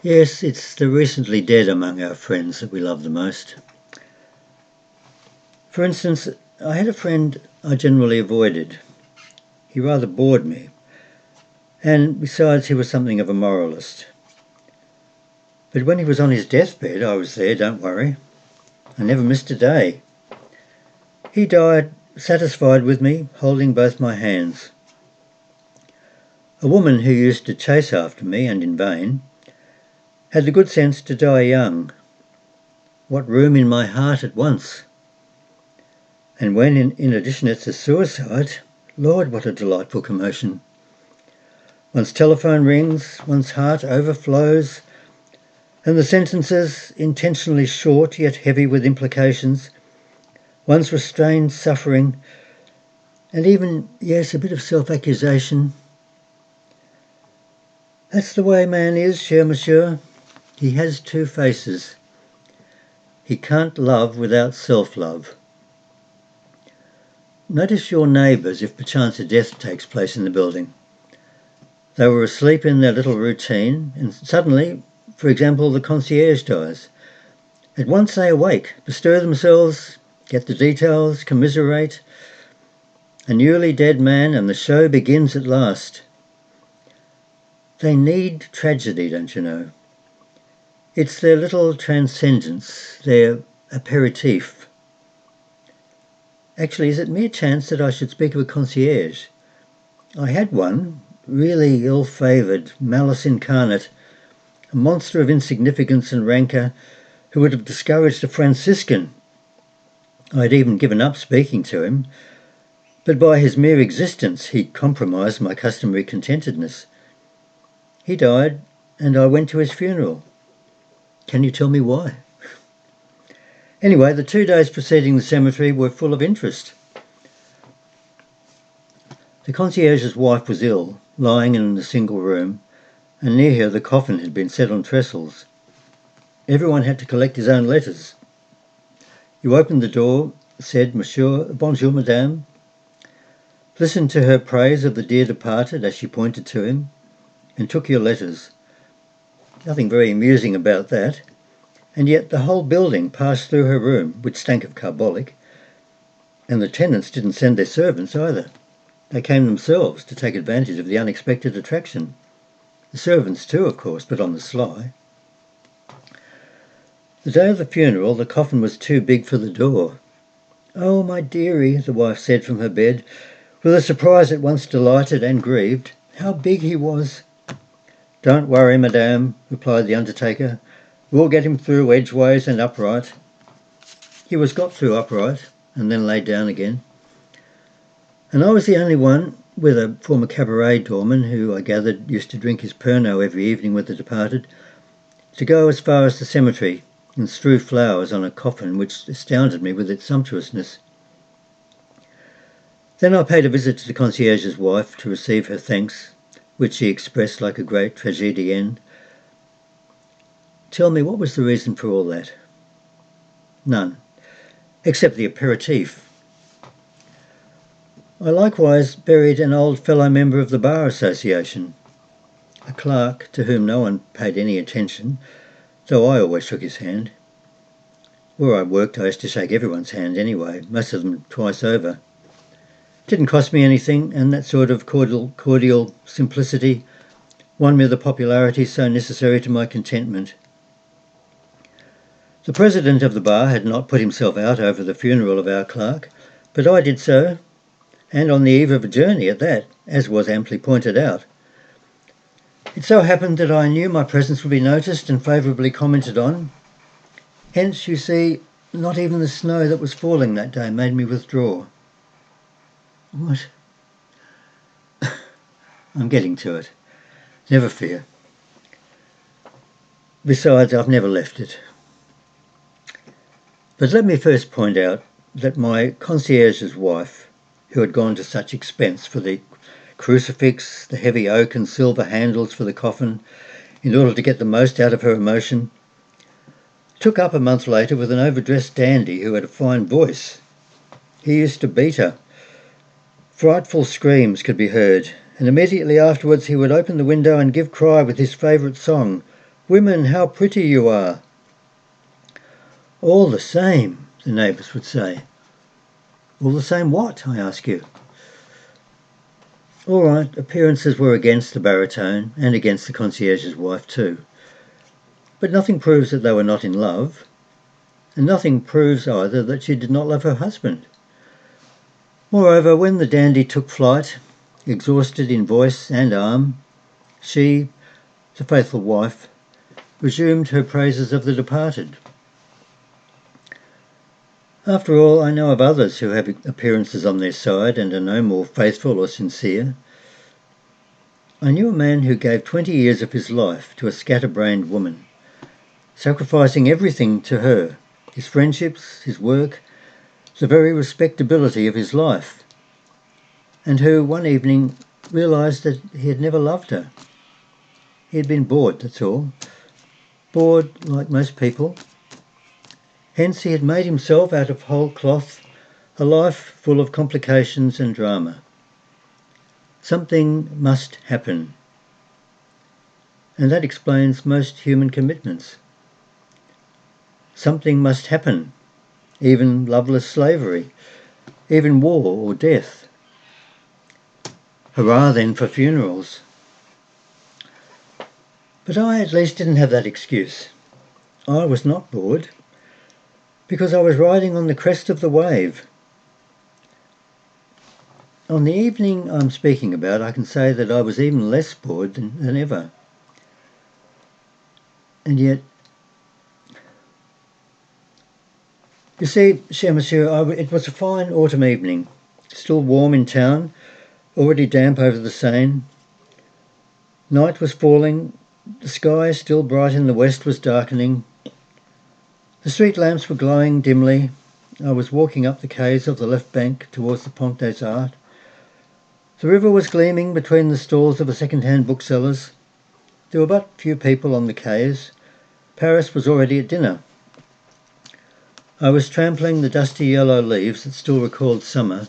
Yes, it's the recently dead among our friends that we love the most. For instance, I had a friend I generally avoided. He rather bored me, and besides he was something of a moralist. But when he was on his deathbed I was there, don't worry. I never missed a day. He died satisfied with me, holding both my hands. A woman who used to chase after me, and in vain, had the good sense to die young. What room in my heart at once! And when in addition it's a suicide, Lord, what a delightful commotion. One's telephone rings, one's heart overflows, and the sentences, intentionally short yet heavy with implications, one's restrained suffering, and even, yes, a bit of self-accusation. That's the way man is, cher monsieur. He has two faces. He can't love without self-love. Notice your neighbours if perchance a death takes place in the building. They were asleep in their little routine, and suddenly, for example, the concierge dies. At once they awake, bestir themselves, get the details, commiserate. A newly dead man, and the show begins at last. They need tragedy, don't you know? It's their little transcendence, their aperitif. Actually, is it mere chance that I should speak of a concierge? I had one, really ill-favoured, malice incarnate, a monster of insignificance and rancour who would have discouraged a Franciscan. I had even given up speaking to him, but by his mere existence he compromised my customary contentedness. He died, and I went to his funeral. Can you tell me why? Anyway, the 2 days preceding the cemetery were full of interest. The concierge's wife was ill, lying in a single room, and near her the coffin had been set on trestles. Everyone had to collect his own letters. You opened the door, said, "Monsieur, bonjour, madame," listened to her praise of the dear departed as she pointed to him, and took your letters. Nothing very amusing about that, and yet the whole building passed through her room, which stank of carbolic, and the tenants didn't send their servants either. They came themselves to take advantage of the unexpected attraction. The servants too, of course, but on the sly. The day of the funeral, the coffin was too big for the door. "Oh, my dearie," the wife said from her bed, with a surprise at once delighted and grieved. "How big he was!" "Don't worry, madame," replied the undertaker. "We'll get him through edgeways and upright." He was got through upright, and then laid down again. And I was the only one, with a former cabaret doorman who I gathered used to drink his Pernod every evening with the departed, to go as far as the cemetery and strew flowers on a coffin which astounded me with its sumptuousness. Then I paid a visit to the concierge's wife to receive her thanks, which she expressed like a great tragedienne. Tell me, what was the reason for all that? None, except the aperitif. I likewise buried an old fellow member of the Bar Association, a clerk to whom no one paid any attention, though I always shook his hand. Where I worked I used to shake everyone's hand anyway, most of them twice over. It didn't cost me anything, and that sort of cordial simplicity won me the popularity so necessary to my contentment. The president of the bar had not put himself out over the funeral of our clerk, but I did so, and on the eve of a journey at that, as was amply pointed out. It so happened that I knew my presence would be noticed and favourably commented on. Hence, you see, not even the snow that was falling that day made me withdraw. What? I'm getting to it. Never fear. Besides, I've never left it. But let me first point out that my concierge's wife, who had gone to such expense for the crucifix, the heavy oak and silver handles for the coffin, in order to get the most out of her emotion, took up a month later with an overdressed dandy who had a fine voice. He used to beat her. Frightful screams could be heard, and immediately afterwards he would open the window and give cry with his favourite song, "Women, how pretty you are!" "All the same," the neighbours would say. "All the same what, I ask you?" All right, appearances were against the baritone and against the concierge's wife too. But nothing proves that they were not in love, and nothing proves either that she did not love her husband. Moreover, when the dandy took flight, exhausted in voice and arm, she, the faithful wife, resumed her praises of the departed. After all, I know of others who have appearances on their side and are no more faithful or sincere. I knew a man who gave 20 years of his life to a scatterbrained woman, sacrificing everything to her, his friendships, his work, the very respectability of his life, and who one evening realised that he had never loved her. He had been bored, that's all. Bored like most people. Hence he had made himself out of whole cloth a life full of complications and drama. Something must happen. And that explains most human commitments. Something must happen, even loveless slavery, even war or death. Hurrah then for funerals. But I at least didn't have that excuse. I was not bored, because I was riding on the crest of the wave. On the evening I'm speaking about, I can say that I was even less bored than ever. And yet, you see, cher monsieur, it was a fine autumn evening, still warm in town, already damp over the Seine. Night was falling, the sky, still bright in the west, was darkening. The street lamps were glowing dimly. I was walking up the quays of the left bank towards the Pont des Arts. The river was gleaming between the stalls of the second-hand booksellers. There were but few people on the quays. Paris was already at dinner. I was trampling the dusty yellow leaves that still recalled summer.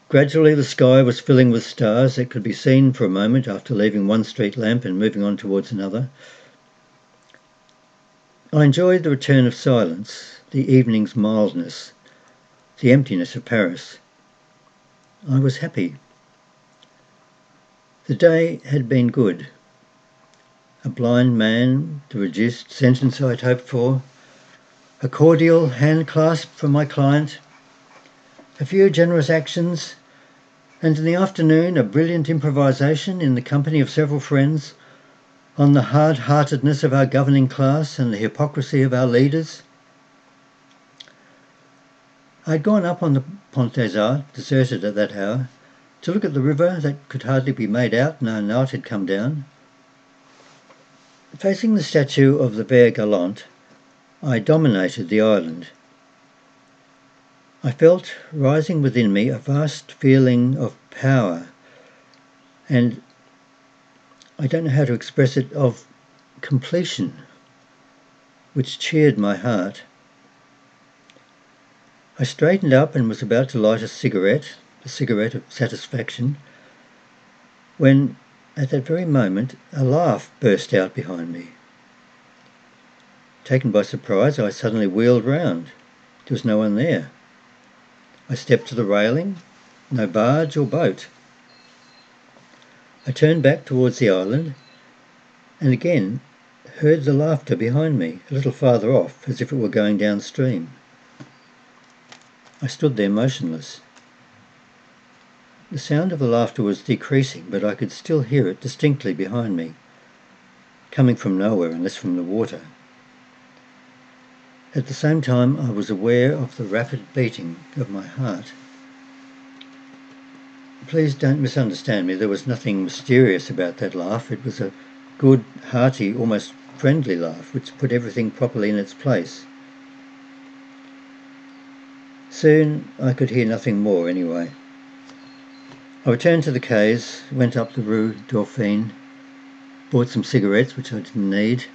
Gradually the sky was filling with stars that could be seen for a moment after leaving one street lamp and moving on towards another. I enjoyed the return of silence, the evening's mildness, the emptiness of Paris. I was happy. The day had been good. A blind man, the reduced sentence I'd hoped for, a cordial hand clasp from my client, a few generous actions, and in the afternoon a brilliant improvisation in the company of several friends on the hard-heartedness of our governing class and the hypocrisy of our leaders. I had gone up on the Pont des Arts, deserted at that hour, to look at the river that could hardly be made out now night had come down. Facing the statue of the Vert Galant, I dominated the island. I felt rising within me a vast feeling of power, and I don't know how to express it, of completion, which cheered my heart. I straightened up and was about to light a cigarette of satisfaction, when at that very moment a laugh burst out behind me. Taken by surprise, I suddenly wheeled round. There was no one there. I stepped to the railing, no barge or boat. I turned back towards the island and again heard the laughter behind me, a little farther off, as if it were going downstream. I stood there motionless. The sound of the laughter was decreasing, but I could still hear it distinctly behind me, coming from nowhere unless from the water. At the same time, I was aware of the rapid beating of my heart. Please don't misunderstand me. There was nothing mysterious about that laugh. It was a good, hearty, almost friendly laugh, which put everything properly in its place. Soon I could hear nothing more anyway. I returned to the quays, went up the Rue Dauphine, bought some cigarettes, which I didn't need.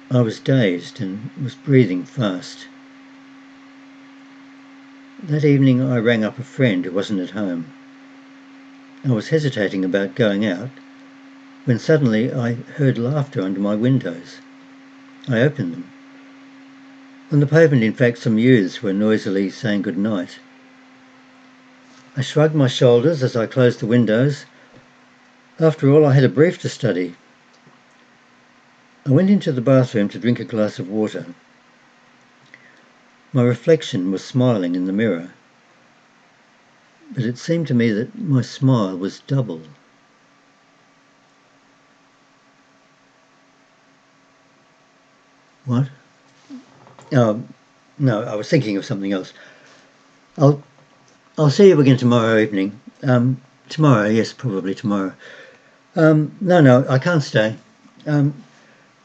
I was dazed and was breathing fast. That evening I rang up a friend who wasn't at home. I was hesitating about going out when suddenly I heard laughter under my windows. I opened them. On the pavement, in fact, some youths were noisily saying good night. I shrugged my shoulders as I closed the windows. After all, I had a brief to study. I went into the bathroom to drink a glass of water. My reflection was smiling in the mirror, but it seemed to me that my smile was double. What? Oh, no, I was thinking of something else. I'll see you again tomorrow evening. Tomorrow, yes, probably tomorrow. No, I can't stay.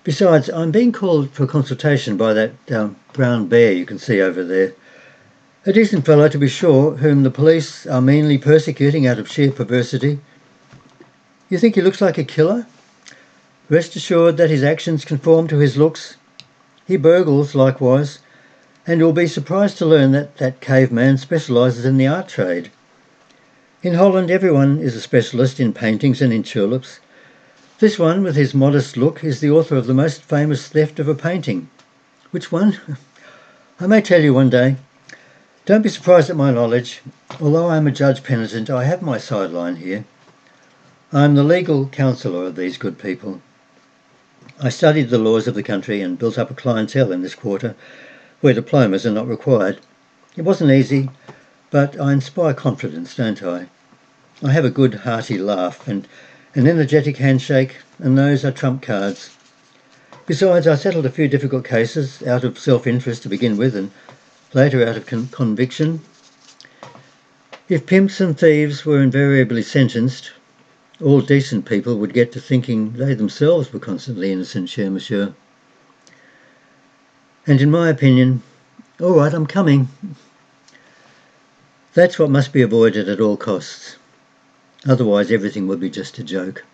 Besides, I'm being called for consultation by that brown bear you can see over there. A decent fellow, to be sure, whom the police are meanly persecuting out of sheer perversity. You think he looks like a killer? Rest assured that his actions conform to his looks. He burgles, likewise, and you'll be surprised to learn that that caveman specialises in the art trade. In Holland, everyone is a specialist in paintings and in tulips. This one, with his modest look, is the author of the most famous theft of a painting. Which one? I may tell you one day. Don't be surprised at my knowledge. Although I am a judge penitent, I have my sideline here. I am the legal counsellor of these good people. I studied the laws of the country and built up a clientele in this quarter, where diplomas are not required. It wasn't easy, but I inspire confidence, don't I? I have a good, hearty laugh and an energetic handshake, and those are trump cards. Besides, I settled a few difficult cases out of self-interest to begin with, and later out of conviction. If pimps and thieves were invariably sentenced, all decent people would get to thinking they themselves were constantly innocent, cher monsieur. And in my opinion, all right, I'm coming. That's what must be avoided at all costs. Otherwise, everything would be just a joke.